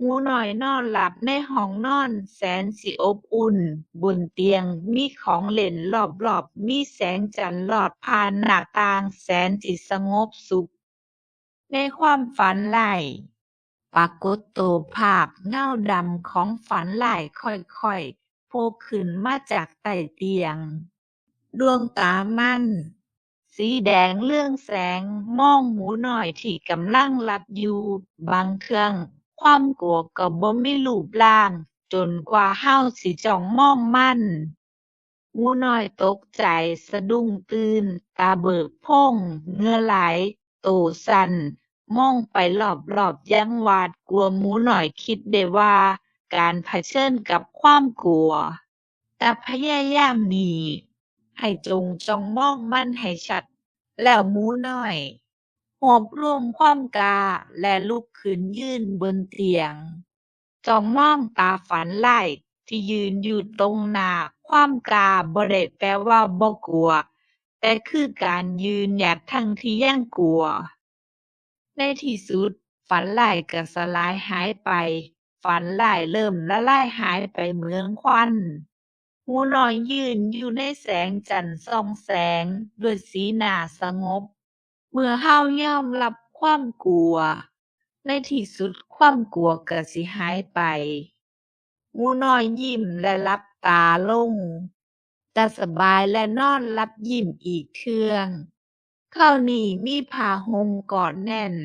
หมูน้อยนอนหลับในห้องนอนแสนสิอบอุ่นบนเตียงมีของเล่นรอบๆมีแสงจันทร์ลอดผ่านหน้าต่างแสนสิสงบสุขในความฝันร้ายปรากฏตัวภาพเงาดำของฝันร้ายค่อยๆโผล่ขึ้นมาจากใต้เตียงดวงตามันสีแดงเรืองแสงมองหมูน้อยที่กำลังหลับอยู่บางเทื่อความกลัวก็บ่มีรูปร่างจนกว่าเราสิจ้องมองมันหมูน้อยตกใจสะดุ้งตื่นตาเบิกโพร่งเหงื่อไหลตัวสั่นมองไปรอบๆอย่างหวาดกลัวหมูน้อยคิดได้ว่าการเผชิญกับความกลัวแต่พยายามหนีให้จ้องมองมันให้ชัดแล้วหมูน้อยรวบรวมความกล้าและลุกขึ้นยืนบนเตียงจ้องมองตาฝันร้ายที่ยืนอยู่ตรงหน้าความกล้าบ่ได้แปลว่าบ่กลัวแต่คือการยืนหยัดทั้งที่ยังกลัวในที่สุดฝันร้ายก็สลายหายไปฝันร้ายเริ่มละลายหายไปเหมือนควันหมูน้อยยืนอยู่ในแสงจันทร์ส่องแสงด้วยสีหน้าสงบ เมื่อเรายอมรับความกลัวในที่สุดความกลัวก็สิหายไปหมูน้อยยิ้มและหลับตาลงตาสบายและนอนหลับยิ้มอีกเทื่อคราวนี้มีผ้าห่มกอดแน่น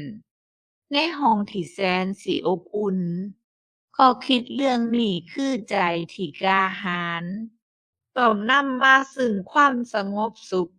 ในห้องที่แสนสิอบอุ่นข้อคิดเรื่องนี้คือใจที่กล้าหาญต้องนำมาซึ่งความสงบสุข